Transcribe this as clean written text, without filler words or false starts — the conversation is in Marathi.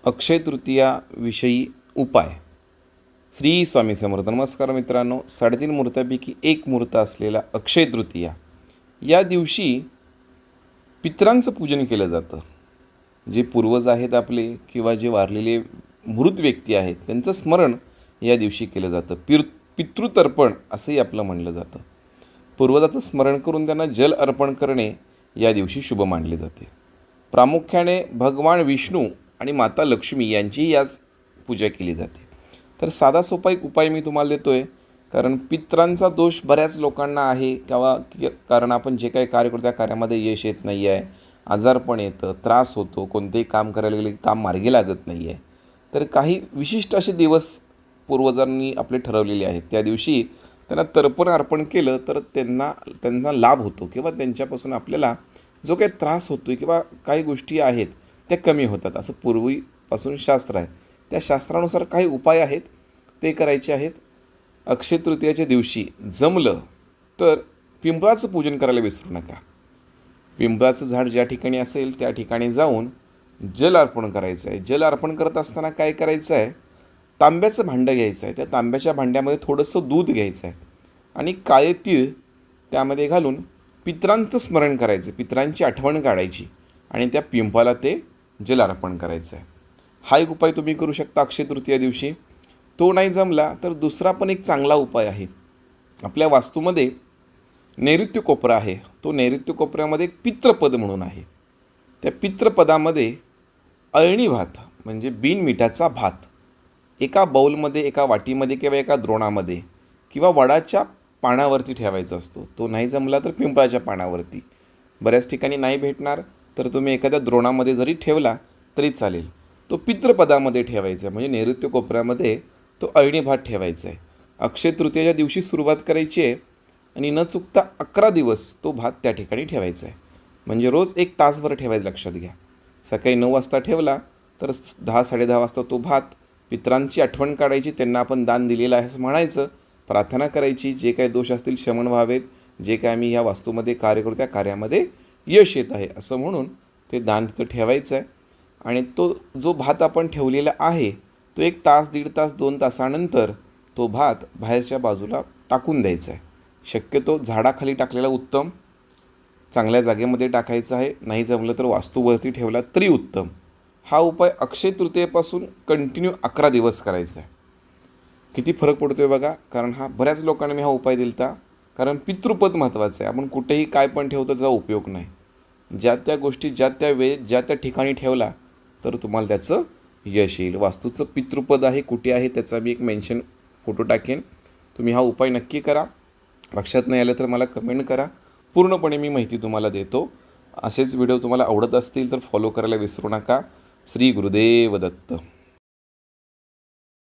अक्षय तृतीया विषयी उपाय. श्री स्वामी समर्थ. नमस्कार मित्रांनो. 3.5 मुहूर्तापैकी एक मुहूर्त असलेला अक्षय तृतीया या दिवशी पितरांचं पूजन केलं जातं. जे पूर्वज आहेत आपले किंवा जे वारलेले मृत व्यक्ती आहेत त्यांचं स्मरण या दिवशी केलं जातं. पितृतर्पण असंही आपलं म्हणलं जातं. पूर्वजाचं स्मरण करून त्यांना जल अर्पण करणे या दिवशी शुभ मानले जाते. प्रामुख्याने भगवान विष्णू आणि माता लक्ष्मी यांचीही याच पूजा केली जाते. तर साधा सोपा एक उपाय मी तुम्हाला देतो आहे, कारण पितरांचा दोष बऱ्याच लोकांना आहे किंवा कारण आपण जे काही कार्य करतो त्या कार्यामध्ये यश येत नाही आहे, आजारपण येतं, त्रास होतो, कोणतेही काम करायला गेले काम मार्गी लागत नाही आहे. तर काही विशिष्ट असे दिवस पूर्वजांनी आपले ठरवलेले आहेत. त्या दिवशी त्यांना तर्पण अर्पण केलं तर त्यांना लाभ होतो किंवा त्यांच्यापासून आपल्याला जो काही त्रास होतो किंवा काही गोष्टी आहेत त्या कमी होतात, असं पूर्वीपासून शास्त्र आहे. त्या शास्त्रानुसार काही उपाय आहेत ते करायचे आहेत. अक्षय तृतीयाच्या दिवशी जमलं तर पिंपळाचं पूजन करायला विसरू नका. पिंपळाचं झाड ज्या ठिकाणी असेल त्या ठिकाणी जाऊन जल अर्पण करायचं आहे. जल अर्पण करत असताना काय करायचं आहे, तांब्याचं भांडं घ्यायचं आहे. त्या तांब्याच्या भांड्यामध्ये थोडंसं दूध घ्यायचं आहे आणि काळे तीळ त्यामध्ये घालून पितरांचं स्मरण करायचं, पितरांची आठवण काढायची आणि त्या पिंपाला ते जल अर्पण करायचं आहे. हा एक उपाय तुम्ही करू शकता अक्षय तृतीया दिवशी. तो नाही जमला तर दुसरा पण एक चांगला उपाय आहे. आपल्या वास्तूमध्ये नैऋत्य कोपरा आहे. तो नैऋत्य कोपऱ्यामध्ये एक पितृपद म्हणून आहे. त्या पितृपदामध्ये अळणी भात म्हणजे बिनमिठाचा भात एका बाऊलमध्ये, एका वाटीमध्ये किंवा एका द्रोणामध्ये किंवा वडाच्या पानावरती ठेवायचा असतो. तो नाही जमला तर पिंपळाच्या पानावरती. बऱ्याच ठिकाणी नाही भेटणार तर तुम्ही एखाद्या द्रोणामध्ये जरी ठेवला तरी चालेल. तो पितृपदामध्ये ठेवायचा आहे, म्हणजे नैऋत्य कोपऱ्यामध्ये तो अळणी भात ठेवायचा आहे. अक्षय तृतीयाच्या दिवशी सुरुवात करायची आहे आणि न चुकता 11 दिवस तो भात त्या ठिकाणी ठेवायचा आहे. म्हणजे रोज 1 तासभर ठेवायचं. लक्षात घ्या, सकाळी 9 वाजता ठेवला तर 10-10:30 वाजता तो भात पितरांची आठवण काढायची, त्यांना आपण दान दिलेलं आहे असं म्हणायचं, प्रार्थना करायची, जे काही दोष असतील शमन व्हावेत, जे काय आम्ही ह्या वास्तूमध्ये कार्य करू त्या कार्यामध्ये यश येत आहे असं म्हणून ते दान तिथं ठेवायचं आहे. आणि तो जो भात आपण ठेवलेला आहे तो 1 तास, 1.5 तास, 2 तासानंतर तो भात बाहेरच्या बाजूला टाकून द्यायचा आहे. शक्यतो झाडाखाली टाकलेला उत्तम, चांगल्या जागेमध्ये टाकायचं आहे. नाही जमलं तर वास्तूवरती ठेवला तरी उत्तम. हा उपाय अक्षय तृतीयेपासून कंटिन्यू 11 दिवस करायचा आहे. किती फरक पडतो आहे बघा. कारण बऱ्याच लोकांना मी हा उपाय दिला, कारण पितृपद महत्त्वाचं आहे. आपण कुठेही काय पण ठेवतो त्याचा उपयोग नाही. ज्या त्या गोष्टी ज्या त्या वेळेत ज्या त्या ठिकाणी ठेवला तर तुम्हाला त्याचं यश येईल. वास्तूचं पितृपद आहे कुठे आहे त्याचा मी एक मेन्शन फोटो टाकेन. तुम्ही हा उपाय नक्की करा. लक्षात नाही आलं तर मला कमेंट करा. पूर्णपणे मी माहिती तुम्हाला देतो. असेच व्हिडिओ तुम्हाला आवडत असतील तर फॉलो करायला विसरू नका. श्री गुरुदेव दत्त.